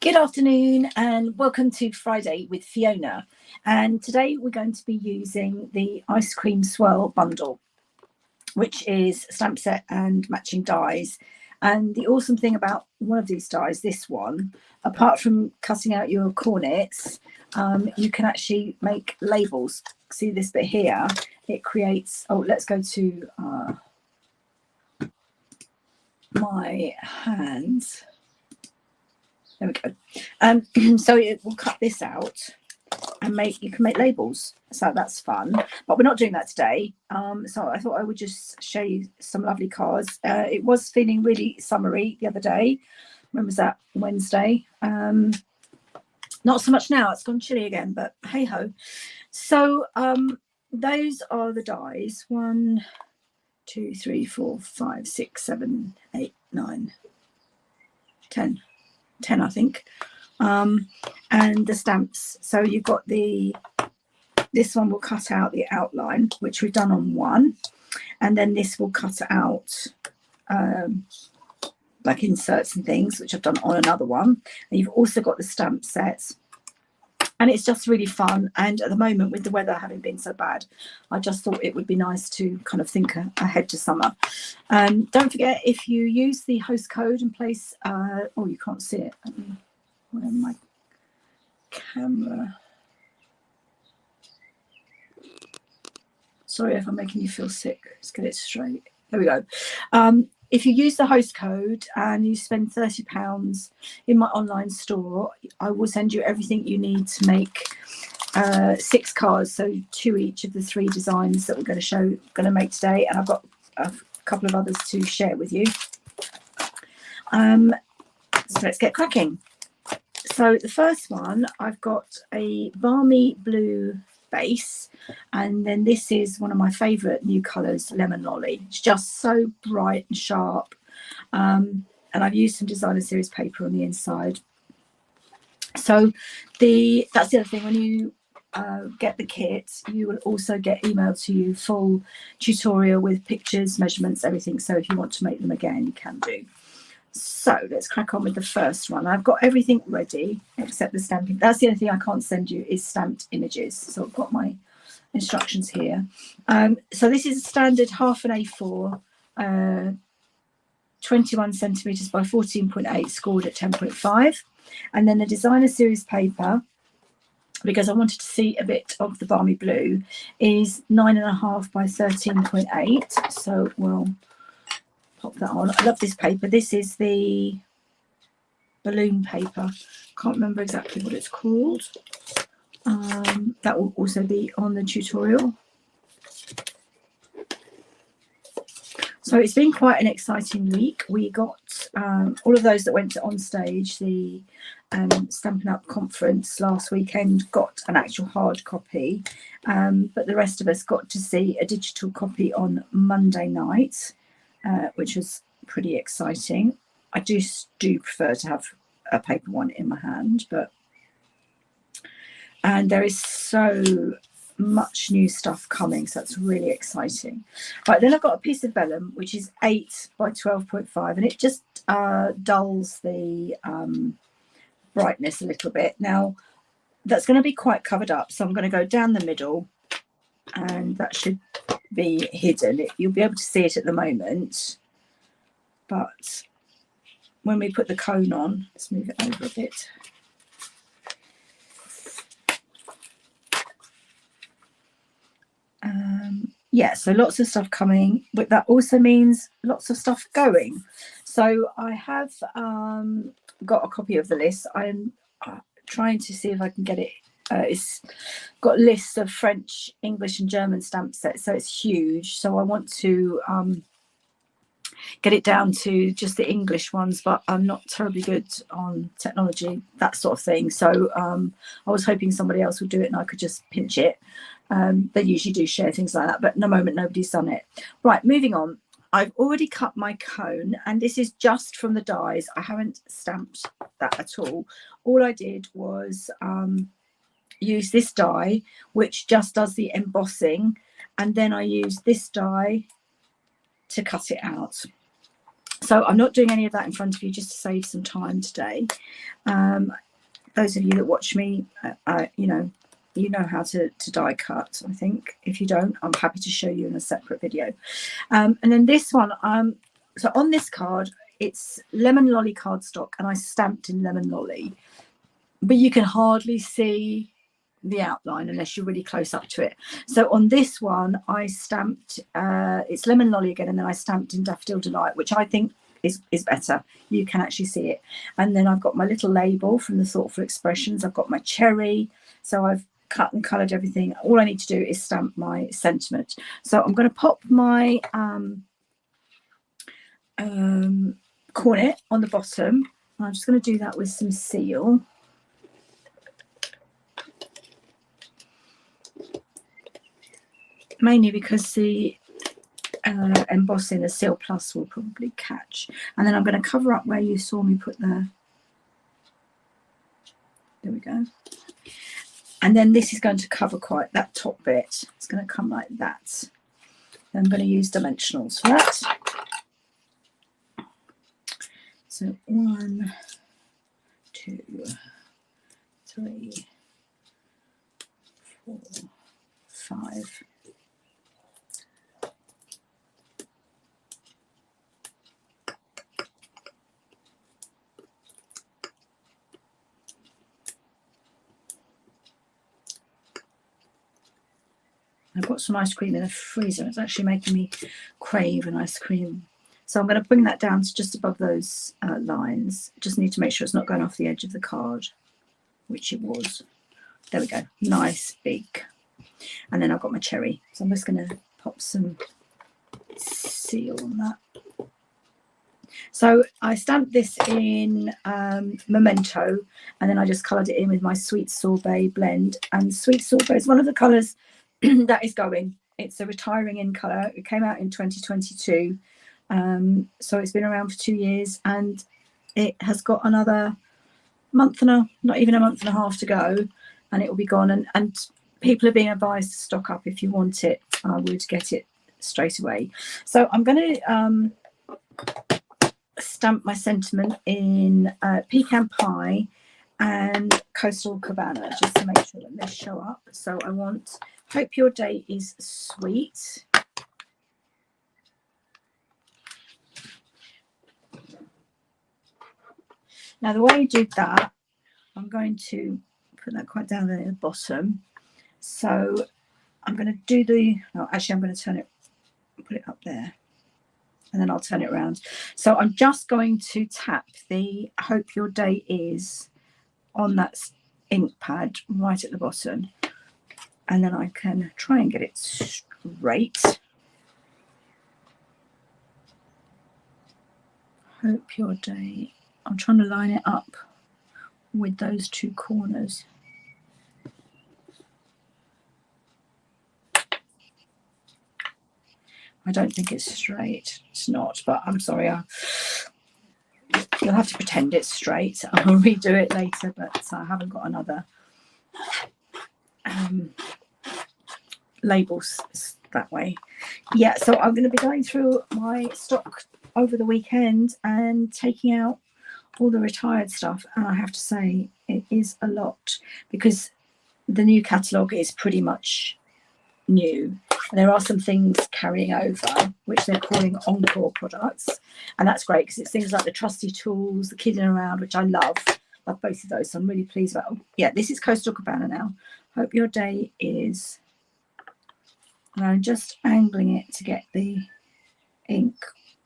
Good afternoon and welcome to Friday with Fiona. And today we're going to be using the Ice Cream Swirl bundle, which is stamp set and matching dies. And the awesome thing about one of these dies, this one, apart from cutting out your cornets, you can actually make labels. See this bit here? It creates, let's go to my hands. There we go. So it will cut this out and you can make labels. So that's fun. But we're not doing that today. So I thought I would just show you some lovely cards. It was feeling really summery the other day. When was that? Wednesday. Not so much now. It's gone chilly again, but hey ho. So those are the dies. 1, 2, 3, 4, 5, 6, 7, 8, 9, 10. 10 I think, and the stamps. So you've got this one will cut out the outline, which we've done on one, and then this will cut out like inserts and things, which I've done on another one. And you've also got the stamp sets, and it's just really fun. And at the moment, with the weather having been so bad, I just thought it would be nice to kind of think ahead to summer. Don't forget, if you use the host code and place, oh, you can't see it. Where my camera? Sorry if I'm making you feel sick. Let's get it straight. There we go. If you use the host code and you spend £30 in my online store, I will send you everything you need to make 6 cards, so 2 each of the 3 designs that we're going to make today, and I've got a couple of others to share with you. So let's get cracking. So the first one, I've got a balmy blue base, and then this is one of my favorite new colors, Lemon Lolly. It's just so bright and sharp, and I've used some designer series paper on the inside. So that's the other thing, when you get the kit, you will also get emailed to you full tutorial with pictures, measurements, everything. So if you want to make them again, you can do. So let's crack on with the first one. I've got everything ready except the stamping. That's the only thing I can't send you is stamped images. So I've got my instructions here. So this is a standard half an A4, 21 centimeters by 14.8, scored at 10.5. And then the designer series paper, because I wanted to see a bit of the balmy blue, is 9.5 by 13.8. So we'll pop that on. I love this paper. This is the balloon paper. Can't remember exactly what it's called. That will also be on the tutorial. So it's been quite an exciting week. We got all of those that went on stage, the Stampin' Up conference last weekend, got an actual hard copy, but the rest of us got to see a digital copy on Monday night, which was pretty exciting. I do prefer to have a paper one in my hand, and there is so much new stuff coming, so that's really exciting. Right, then I've got a piece of vellum which is 8 by 12.5, and it just dulls the brightness a little bit. Now that's going to be quite covered up, so I'm going to go down the middle, and that should be hidden. You'll be able to see it at the moment, but when we put the cone on, let's move it over a bit. Yeah, so lots of stuff coming, but that also means lots of stuff going. So I have got a copy of the list. I'm trying to see if I can get it. It's got lists of French, English and German stamp sets, so it's huge. So I want to get it down to just the English ones, but I'm not terribly good on technology, that sort of thing. So I was hoping somebody else would do it and I could just pinch it. They usually do share things like that, but at the moment nobody's done it. Right, moving on. I've already cut my cone, and this is just from the dies. I haven't stamped that at all. All I did was use this die, which just does the embossing, and then I use this die to cut it out. So I'm not doing any of that in front of you just to save some time today. Those of you that watch me, you know how to die cut, I think. If you don't, I'm happy to show you in a separate video. And then this one, so on this card, it's Lemon Lolly cardstock, and I stamped in Lemon Lolly, but you can hardly see the outline unless you're really close up to it. So on this one, I stamped, it's Lemon Lolly again, and then I stamped in Daffodil Delight, which I think is better. You can actually see it. And then I've got my little label from the Thoughtful Expressions. I've got my cherry. So I've cut and coloured everything. All I need to do is stamp my sentiment. So I'm going to pop my cornet on the bottom. I'm just going to do that with some seal. Mainly because the embossing, the Seal Plus, will probably catch. And then I'm going to cover up where you saw me put the, there we go. And then this is going to cover quite that top bit. It's going to come like that. Then I'm going to use dimensionals for that. So 1, 2, 3, 4, 5. I've got some ice cream in the freezer. It's actually making me crave an ice cream. So I'm going to bring that down to just above those lines. Just need to make sure it's not going off the edge of the card, which it was. There we go. Nice big. And then I've got my cherry. So I'm just going to pop some seal on that. So I stamped this in Memento, and then I just coloured it in with my Sweet Sorbet blend. And Sweet Sorbet is one of the colours that is going. It's a retiring in colour. It came out in 2022. So it's been around for 2 years, and it has got another month and not even a month and a half to go, and it will be gone. And people are being advised to stock up if you want it. I would get it straight away. So I'm going to stamp my sentiment in Pecan Pie and Coastal Cabana, just to make sure that they show up. So I want Hope Your Day is Sweet. Now the way I did that, I'm going to put that quite down there at the bottom. So I'm going to do the, no, actually I'm going to turn it, put it up there, and then I'll turn it around. So I'm just going to tap the Hope Your Day Is on that ink pad right at the bottom, and then I can try and get it straight. Hope Your Day, I'm trying to line it up with those two corners. I don't think it's straight. It's not, but I'm sorry. You'll have to pretend it's straight. I'll redo it later, but I haven't got another labels that way. Yeah, so I'm going to be going through my stock over the weekend and taking out all the retired stuff. And I have to say, it is a lot, because the new catalogue is pretty much new. There are some things carrying over which they're calling encore products, and that's great because it's things like the Trusty Tools, the Kidding Around, which I love both of those, so I'm really pleased about. Yeah, this is Coastal Cabana now. Hope Your Day Is, and I'm just angling it to get the ink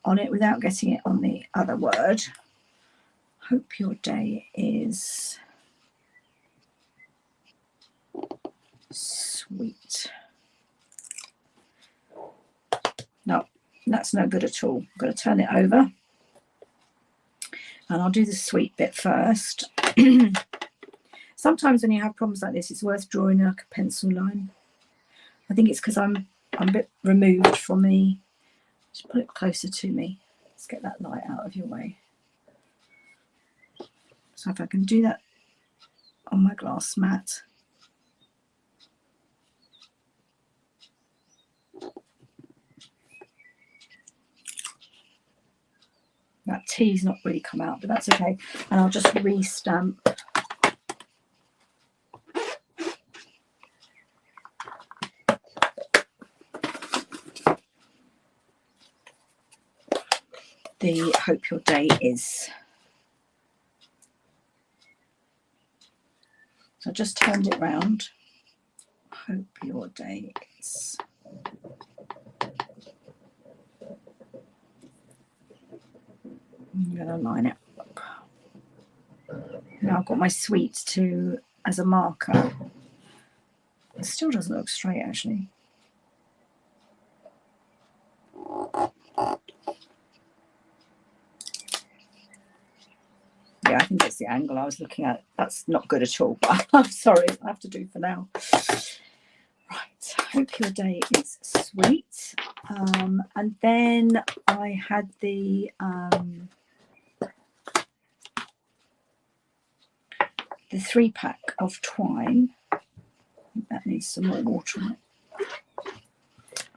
on it without getting it on the other word. Hope Your Day Is Sweet. No, that's no good at all. I'm going to turn it over, and I'll do the sweet bit first. Sometimes when you have problems like this, it's worth drawing like a pencil line. I think it's because I'm a bit removed from the, just put it closer to me. Let's get that light out of your way. So if I can do that on my glass mat. T's not really come out, but that's okay. And I'll just re-stamp. The Hope Your Day Is. So I just turned it round. Hope your day is. I'm going to line it up. Now I've got my sweets to as a marker. It still doesn't look straight, actually. Yeah, I think it's the angle I was looking at. That's not good at all, but I'm sorry, I have to do for now. Right, hope your day is sweet. And then I had the 3-pack of twine. That needs some more water on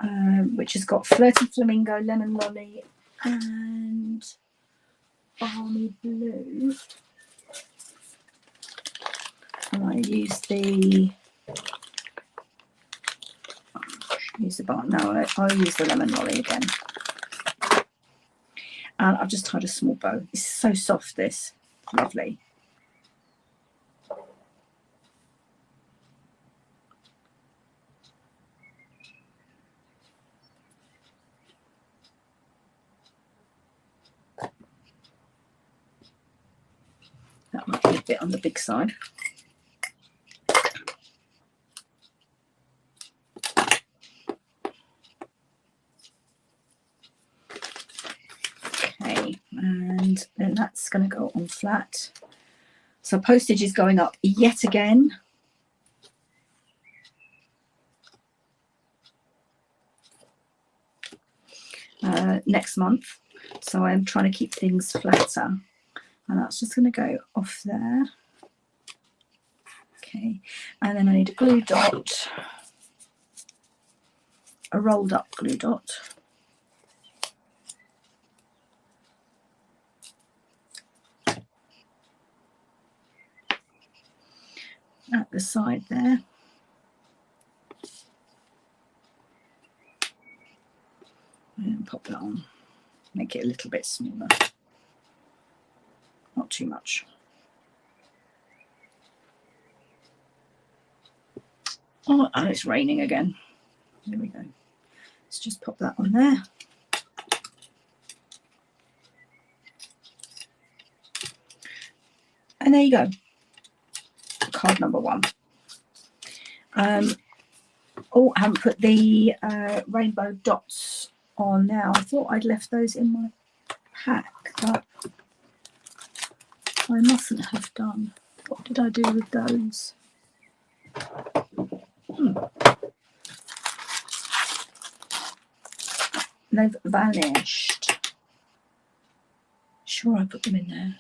it. Which has got Flirty Flamingo, Lemon Lolly, and Balmy Blue. And I use the I'll use the Lemon Lolly again. And I've just tied a small bow. It's so soft, this. Lovely. That might be a bit on the big side. Okay, and then that's going to go on flat. So postage is going up yet again. Next month. So I'm trying to keep things flatter. And that's just going to go off there. Okay, and then I need a glue dot, a rolled up glue dot. At the side there. And pop that on. Make it a little bit smaller. Not too much. Oh, and it's raining again. There we go. Let's just pop that on there. And there you go. Card number 1. Oh, I haven't put the rainbow dots on now. I thought I'd left those in my pack, but I mustn't have done. What did I do with those? They've vanished. Sure, I put them in there.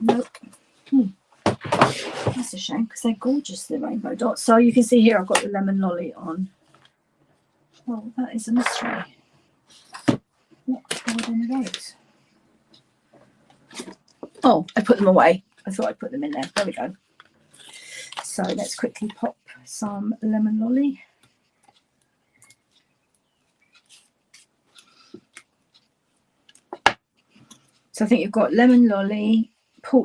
Nope. That's a shame because they're gorgeous, the rainbow dots. So you can see here I've got the Lemon Lolly on. Well, that is a mystery. What are one of those? Oh, I put them away. I thought I'd put them in there. There we go. So let's quickly pop some Lemon Lolly. So I think you've got Lemon Lolly,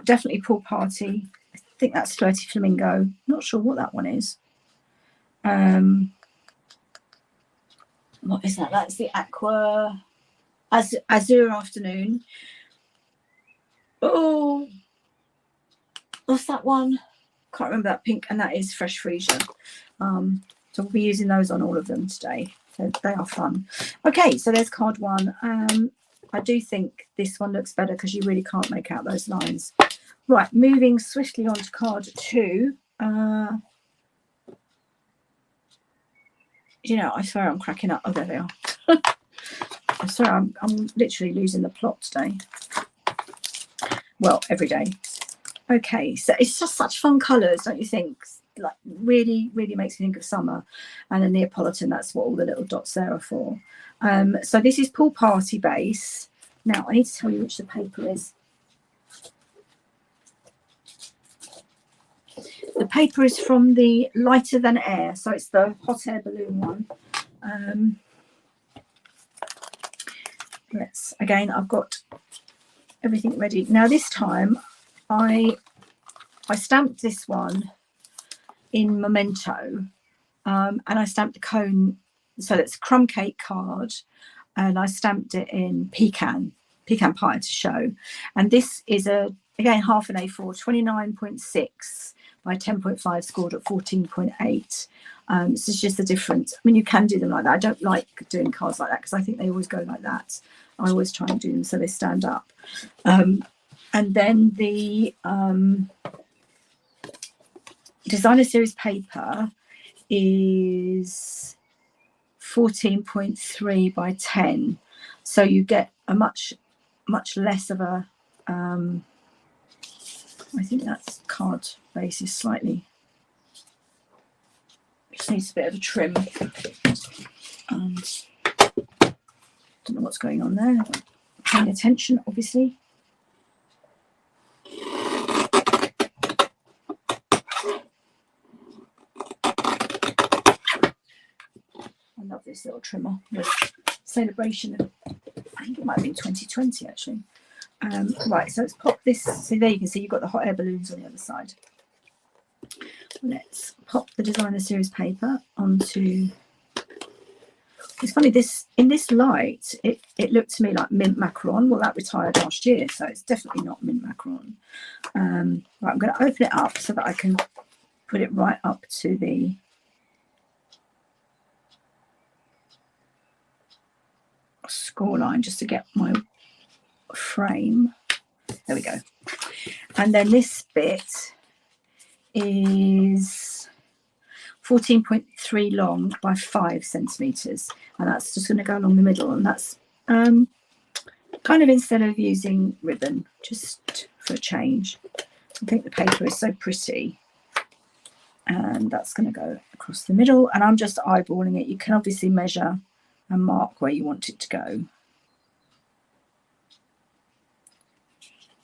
definitely Pool Party. I think that's Flirty Flamingo. Not sure what that one is. What is that? That's the Aqua Azure Afternoon. Oh, what's that one? Can't remember that pink, and that is Fresh Freesia. So we'll be using those on all of them today. So they are fun. Okay, so there's card 1. I do think this one looks better because you really can't make out those lines. Right, moving swiftly on to card 2. You know, I swear I'm cracking up. Oh, there they are. I swear I'm literally losing the plot today. Well, every day. Okay, so it's just such fun colours, don't you think? like really makes me think of summer. And a Neapolitan, that's what all the little dots there are for. So this is Pool Party Base. Now I need to tell you which the paper is. The paper is from the Lighter Than Air, so it's the hot air balloon one. Again, I've got everything ready. Now this time I stamped this one in Memento, and I stamped the cone, so that's crumb cake card, and I stamped it in pecan pie to show. And this is again half an A4, 29.6 by 10.5, scored at 14.8. This is just the difference. I mean, you can do them like that. I don't like doing cards like that because I think they always go like that. I always try and do them so they stand up. And then the designer series paper is 14.3 by 10. So you get a much less of a, I think that's card base is slightly, just needs a bit of a trim. And don't know what's going on there. Paying attention, obviously. I love this little trimmer. The celebration of, I think it might have been 2020 actually. Right, so let's pop this. So there you can see you've got the hot air balloons on the other side. Let's pop the designer series paper onto. It's funny, in this light, it looked to me like mint macaron. Well, that retired last year, so it's definitely not mint macaron. Right, I'm going to open it up so that I can put it right up to the score line just to get my frame. There we go. And then this bit is 14.3 long by 5 centimeters, and that's just going to go along the middle. And that's kind of instead of using ribbon, just for a change. I think the paper is so pretty, and that's going to go across the middle. And I'm just eyeballing it. You can obviously measure and mark where you want it to go,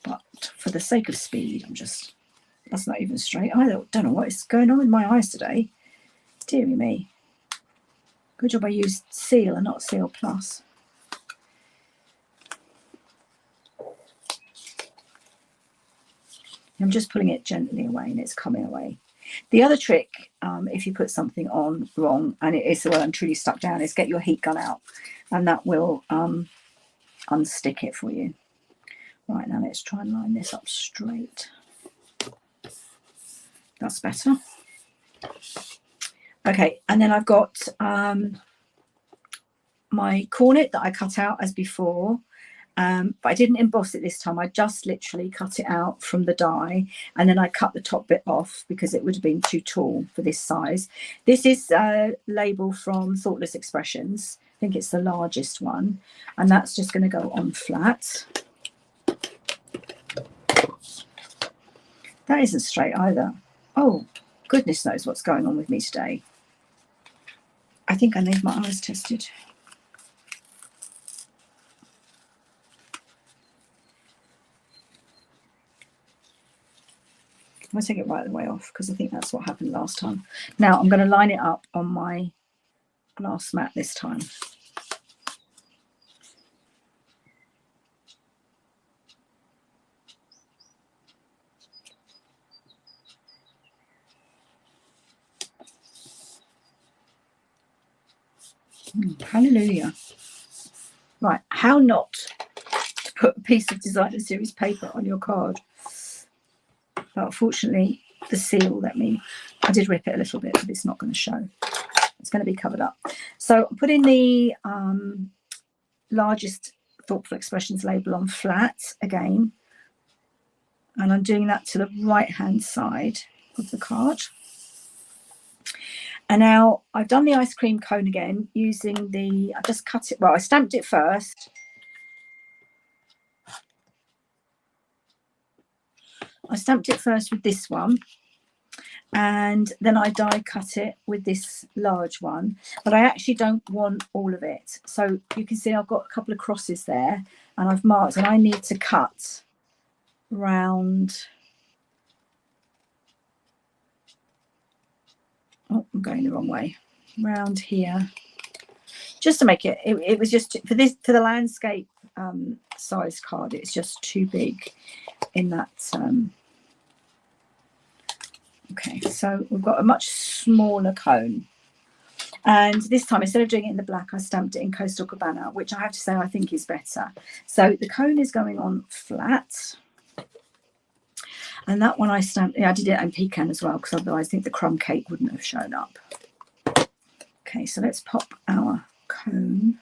but for the sake of speed, that's not even straight. I don't know what is going on with my eyes today. Deary me. Good job I used Seal and not Seal Plus. I'm just pulling it gently away and it's coming away. The other trick, if you put something on wrong and it is well and truly stuck down, is get your heat gun out, and that will unstick it for you. Right, now let's try and line this up straight. That's better. Okay, and then I've got my cornet that I cut out as before, but I didn't emboss it this time. I just literally cut it out from the die, and then I cut the top bit off because it would have been too tall for this size. This is a label from Thoughtless Expressions. I think it's the largest one, and that's just going to go on flat. That isn't straight either. Oh, goodness knows what's going on with me today. I think I need my eyes tested. I'll take it right the way off because I think that's what happened last time. Now I'm going to line it up on my glass mat this time. Hallelujah. Right, how not to put a piece of designer series paper on your card. But fortunately, the seal let me, I did rip it a little bit, but it's not going to show. It's going to be covered up. So I'm putting the largest Thoughtful Expressions label on flat again. And I'm doing that to the right-hand side of the card. And now I've done the ice cream cone again using I just cut it, well, I stamped it first. I stamped it first with this one. and then I die cut it with this large one, but I actually don't want all of it. So you can see I've got a couple of crosses there, and I've marked, and I need to cut round. Oh, I'm going the wrong way. Round here, just to make it. It was just for this, for the landscape size card. It's just too big in that. Okay, so we've got a much smaller cone. And this time, instead of doing it in the black, I stamped it in Coastal Cabana, which I have to say I think is better. So the cone is going on flat. And that one I stamped, yeah, I did it in pecan as well, because otherwise I think the crumb cake wouldn't have shown up. Okay, so let's pop our cone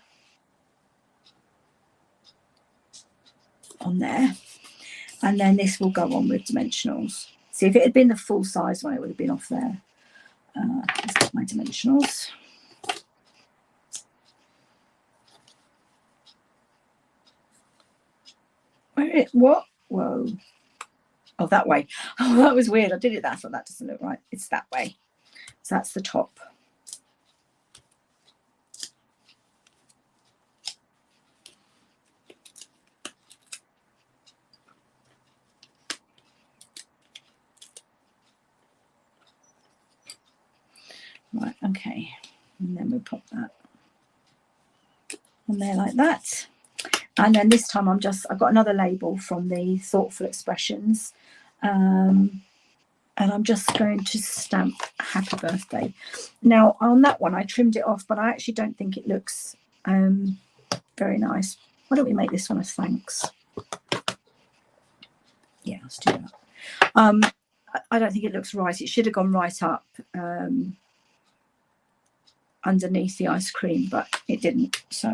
on there. And then this will go on with dimensionals. See, if it had been the full size one, it would have been off there. Let's get my dimensionals. What? Whoa. Oh, that way. Oh, that was weird. I did it that, so that doesn't look right. It's that way. So that's the top. Right, okay. And then we pop that on there like that. And then this time I've got another label from the Thoughtful Expressions. And I'm just going to stamp Happy Birthday. Now on that one I trimmed it off, but I actually don't think it looks very nice. Why don't we make this one a thanks? Yeah, let's do that. I don't think it looks right. It should have gone right up underneath the ice cream, but it didn't. So,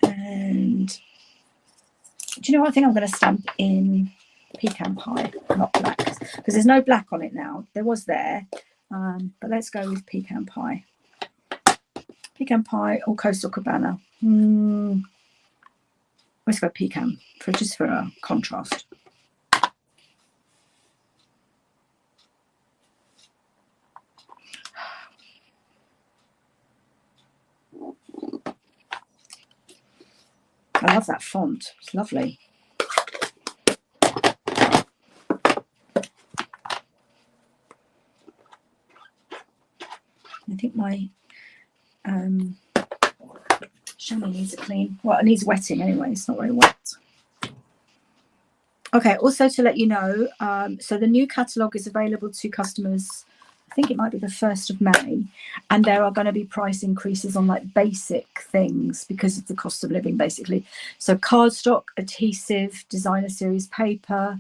and do you know what? I think I'm going to stamp in pecan pie, not black, because there's no black on it now. There was there, but let's go with pecan pie. Pecan pie or Coastal Cabana. Let's go pecan just for a contrast. I love that font. It's lovely. I think my chamois needs a clean. Well, it needs wetting anyway. It's not very wet. Okay, also to let you know, so the new catalogue is available to customers, I think it might be the 1st of May, and there are going to be price increases on like basic things because of the cost of living, basically. So cardstock, adhesive, designer series paper,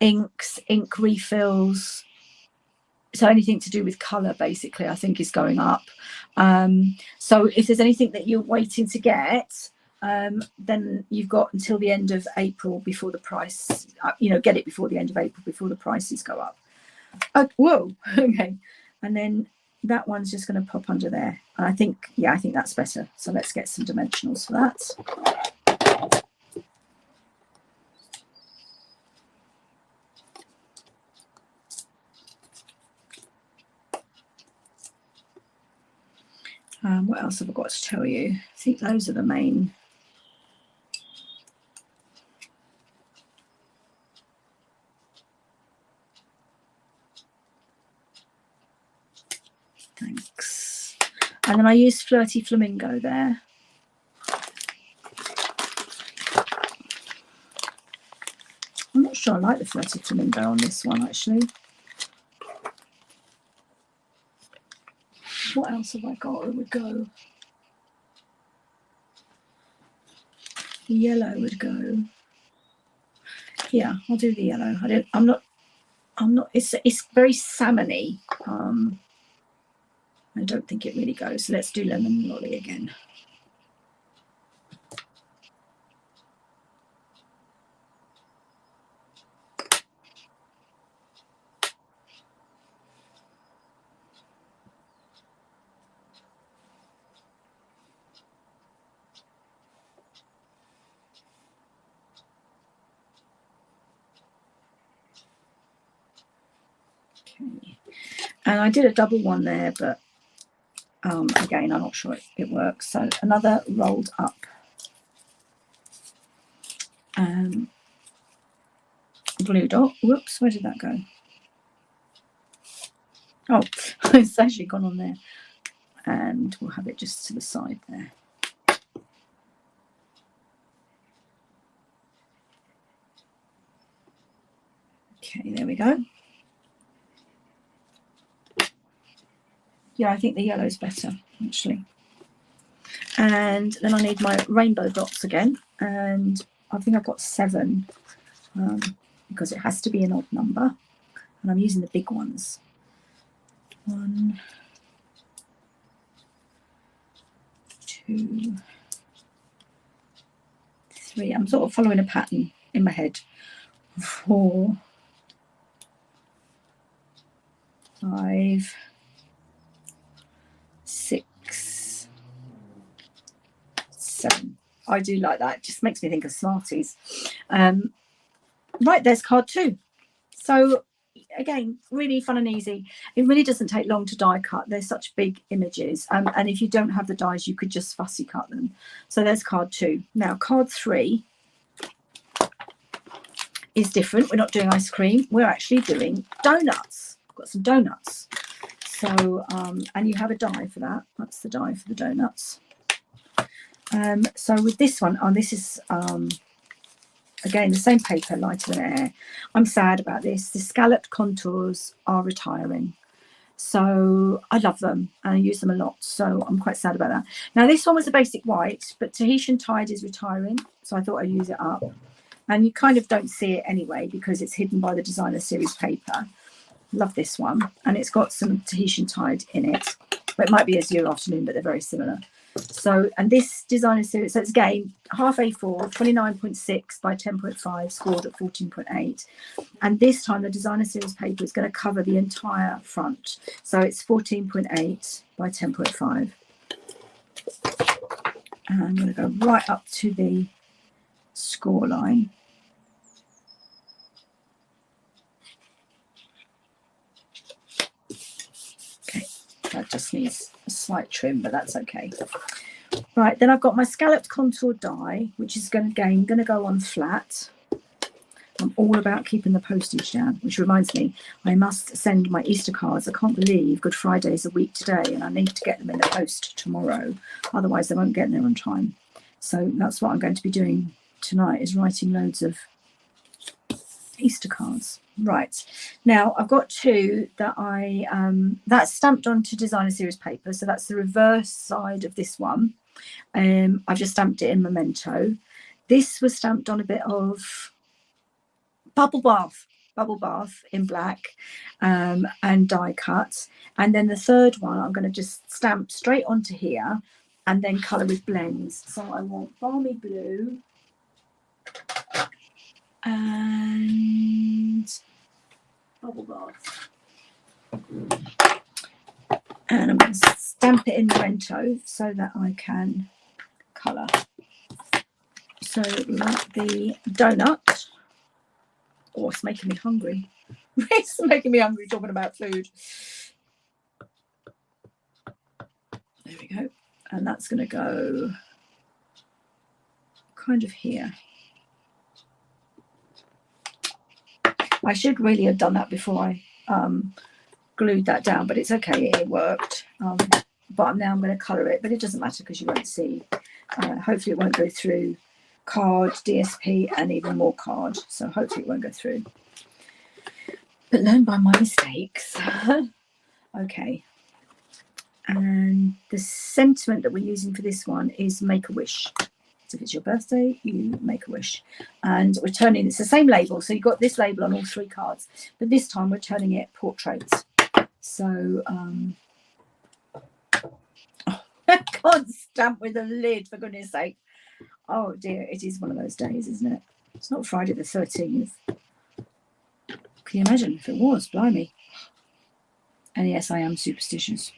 inks, ink refills. So anything to do with colour, basically, I think is going up. So if there's anything that you're waiting to get, then you've got until the end of April before the price, get it before the end of April before the prices go up. Oh, whoa, okay. And then that one's just going to pop under there. And I think that's better. So let's get some dimensionals for that. What else have I got to tell you? I think those are the main. Thanks. And then I used Flirty Flamingo there. I'm not sure I like the Flirty Flamingo on this one, actually. What else have I got that would go? The yellow would go. Yeah, I'll do the yellow. I'm not, it's very salmony. I don't think it really goes. So let's do Lemon Lolly again. Okay. And I did a double one there, but again, I'm not sure it works. So another rolled up blue dot. Whoops, where did that go? Oh, it's actually gone on there. And we'll have it just to the side there. Okay, there we go. Yeah, I think the yellow is better, actually. And then I need my rainbow dots again. And I think I've got 7 because it has to be an odd number. And I'm using the big ones. 1, 2, 3. I'm sort of following a pattern in my head. 4, 5, 6, 7. I do like that. It just makes me think of Smarties. Right, there's card 2. So again, really fun and easy. It really doesn't take long to die cut. They're such big images. And if you don't have the dies, you could just fussy cut them. So there's card 2. Now card 3 is different. We're not doing ice cream. We're actually doing donuts. I've got some donuts. So, and you have a die for that. That's the die for the donuts. So with this one, this is again the same paper, lighter than air. I'm sad about this. The scalloped contours are retiring. So I love them and I use them a lot. So I'm quite sad about that. Now this one was a basic white, but Tahitian Tide is retiring. So I thought I'd use it up. And you kind of don't see it anyway because it's hidden by the designer series paper. Love this one. And it's got some Tahitian Tide in it. But it might be Azure Afternoon, but they're very similar. So, and this designer series, so it's again half A4, 29.6 by 10.5, scored at 14.8. And this time the designer series paper is going to cover the entire front. So it's 14.8 by 10.5. And I'm going to go right up to the score line. Okay, that just needs a slight trim, but that's okay. Right, then I've got my scalloped contour die, which is going to go on flat. I'm all about keeping the postage down, which reminds me, I must send my Easter cards. I can't believe Good Friday is a week today, and I need to get them in the post tomorrow. Otherwise, they won't get there on time. So that's what I'm going to be doing tonight, is writing loads of Easter cards. Right, now I've got 2 that that's stamped onto designer series paper. So that's the reverse side of this one. I've just stamped it in Memento. This was stamped on a bit of bubble bath in black and die cut. And then the third one I'm going to just stamp straight onto here and then colour with blends. So I want balmy blue and bubble bath. And I'm going to stamp it in Memento so that I can colour. So we want the donut. Oh, it's making me hungry. It's making me hungry talking about food. There we go. And that's going to go kind of here. I should really have done that before I glued that down, but it's okay, it worked. But now I'm going to colour it, but it doesn't matter because you won't see. Hopefully it won't go through card, DSP, and even more card. So hopefully it won't go through. But learn by my mistakes. Okay. And the sentiment that we're using for this one is make a wish. So if it's your birthday, you make a wish. And we're turning, it's the same label. So you've got this label on all 3 cards, but this time we're turning it portraits. So I can't stamp with a lid, for goodness sake. Oh dear, it is one of those days, isn't it? It's not Friday the 13th. Can you imagine if it was? Blimey. And yes, I am superstitious.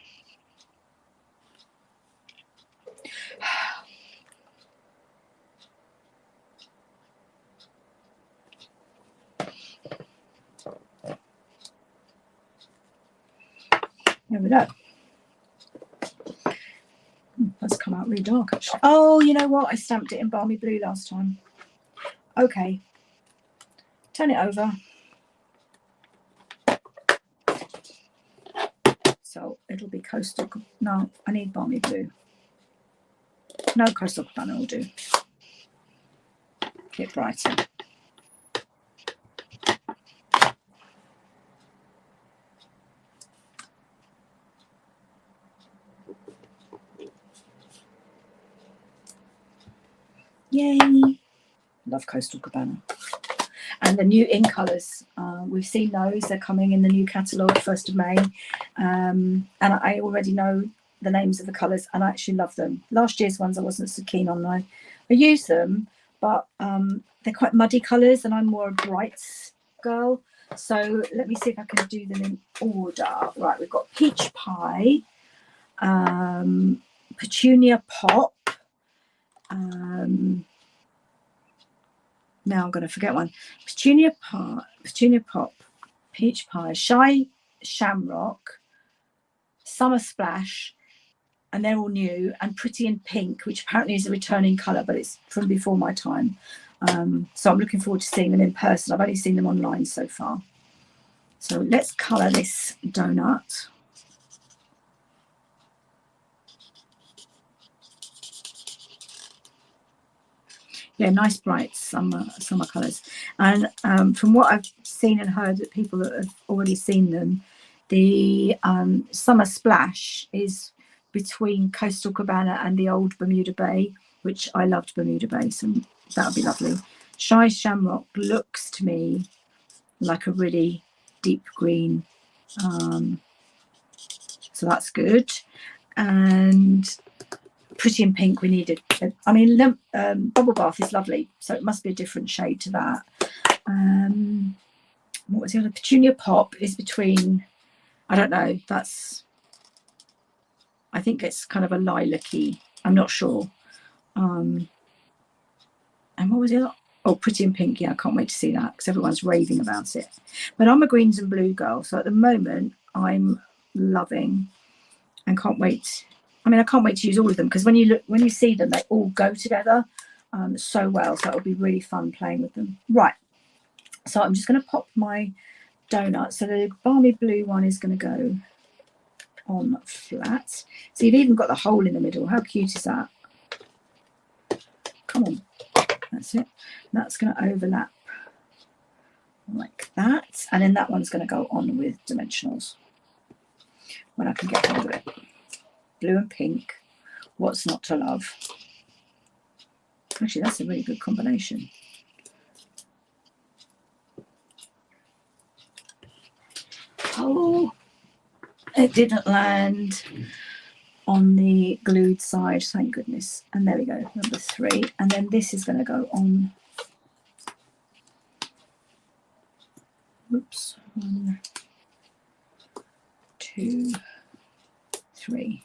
we go. That's come out really dark actually. Oh, you know what? I stamped it in Balmy Blue last time. Okay. Turn it over. So it'll be Coastal. No, I need Balmy Blue. No, Coastal Cabana will do. Get brighter. Yay! Love Coastal Cabana. And the new in colours, we've seen those. They're coming in the new catalogue 1st of May. And I already know the names of the colours and I actually love them. Last year's ones I wasn't so keen on. I use them, but they're quite muddy colours and I'm more a brights girl. So let me see if I can do them in order. Right, we've got Peach Pie, Petunia Pop, now I'm going to forget one. Petunia Pop, Peach Pie, Shy Shamrock, Summer Splash, and they're all new, and Pretty in Pink, which apparently is a returning colour, but it's from before my time. So I'm looking forward to seeing them in person. I've only seen them online so far. So let's colour this donut. Yeah, nice bright summer colours. And from what I've seen and heard that people that have already seen them, the Summer Splash is between Coastal Cabana and the old Bermuda Bay, which I loved Bermuda Bay, so that would be lovely. Shy Shamrock looks to me like a really deep green, so that's good. And Pretty in Pink we needed. I mean, Bubble Bath is lovely, so it must be a different shade to that. What was the other? Petunia Pop is between, I don't know, that's, I think it's kind of a lilac-y, I'm not sure. And what was the other? Oh, Pretty in Pink, yeah, I can't wait to see that because everyone's raving about it. But I'm a greens and blue girl, so at the moment I'm loving and can't wait. I mean, I can't wait to use all of them because when you see them, they all go together so well. So it'll be really fun playing with them. Right. So I'm just going to pop my donut. So the Balmy Blue one is going to go on flat. So you've even got the hole in the middle. How cute is that? Come on. That's it. That's going to overlap like that. And then that one's going to go on with dimensionals when I can get hold of it. Blue and pink. What's not to love? Actually, that's a really good combination. Oh, it didn't land on the glued side, thank goodness. And there we go, number 3. And then this is going to go on. Oops. 1, 2, 3.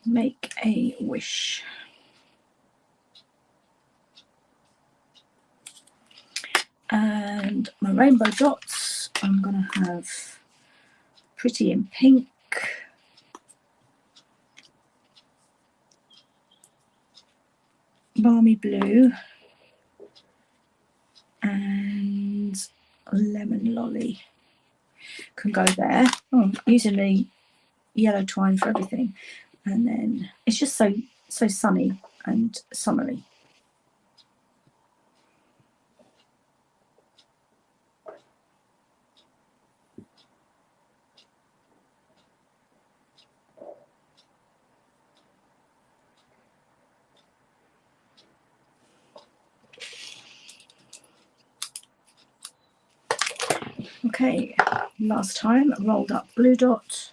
Make a wish. And my rainbow dots, I'm going to have Pretty in Pink, Balmy Blue, and Lemon Lolly. Can go there. Oh, I'm using the yellow twine for everything. And then it's just so sunny and summery. Okay, last time rolled up blue dot.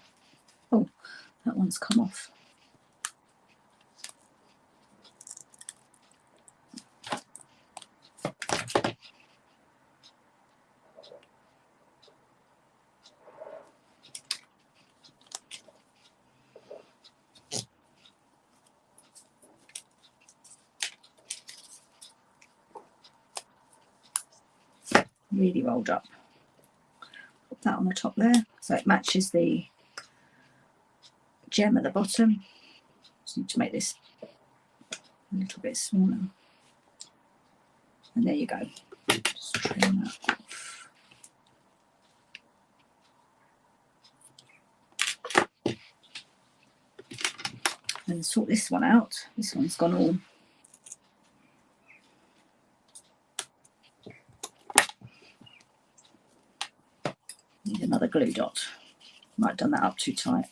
Oh, that one's come off. really rolled up. Put that on the top there, so it matches the gem at the bottom. Just need to make this a little bit smaller. And there you go. Just trim that off. And sort this one out. This one's gone all. Need another glue dot. Might have done that up too tight.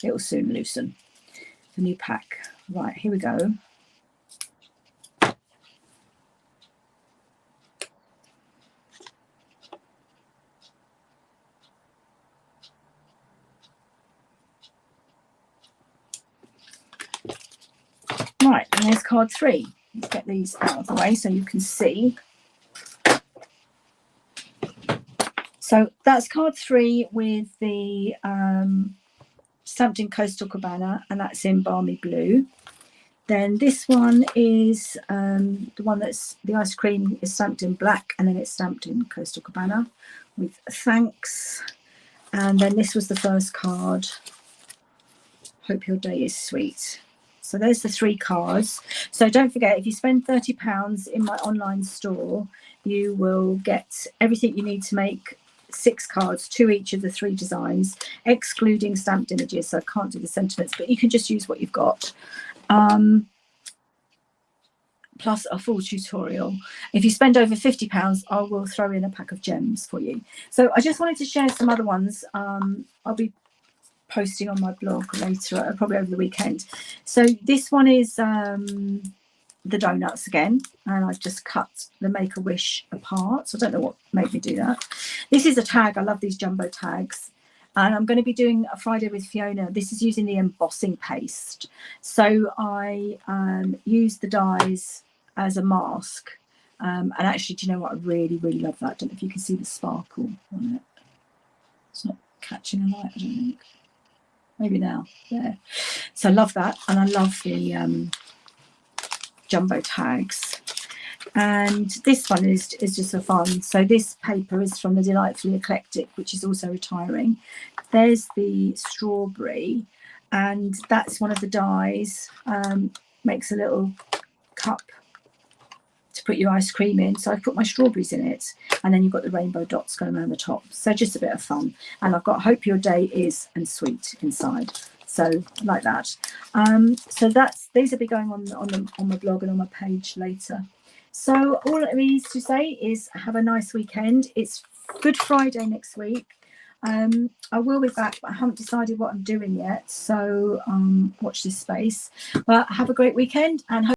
It will soon loosen. The new pack. Right, here we go. Right, and there's card 3. Let's get these out of the way so you can see. So that's card 3 with the stamped in Coastal Cabana, and that's in Balmy Blue. Then this one is the one that's the ice cream is stamped in black, and then it's stamped in Coastal Cabana with thanks. And then this was the first card. Hope your day is sweet. So there's the 3 cards. So don't forget, if you spend £30 in my online store, you will get everything you need to make 6 cards, 2 each of the 3 designs, excluding stamped images. So I can't do the sentiments, but you can just use what you've got. Plus a full tutorial. If you spend over £50, I will throw in a pack of gems for you. So I just wanted to share some other ones. I'll be posting on my blog later, probably over the weekend. So this one is the donuts again, and I've just cut the Make-A-Wish apart. So I don't know what made me do that. This is a tag. I love these jumbo tags. And I'm going to be doing a Friday with Fiona. This is using the embossing paste. So I use the dies as a mask. And actually, do you know what? I really, really love that. I don't know if you can see the sparkle on it. It's not catching a light, I don't think. Maybe now. Yeah. So I love that. And I love the jumbo tags. And this one is just for fun. So this paper is from the Delightfully Eclectic, which is also retiring. There's the strawberry, and that's one of the dies. Makes a little cup to put your ice cream in. So I put my strawberries in it, and then you've got the rainbow dots going around the top. So just a bit of fun. And I've got Hope Your Day Is and Sweet inside. So like that. So these will be going on my blog and on my page later. So all it means to say is have a nice weekend. It's Good Friday next week. I will be back, but I haven't decided what I'm doing yet. So watch this space. But have a great weekend and hope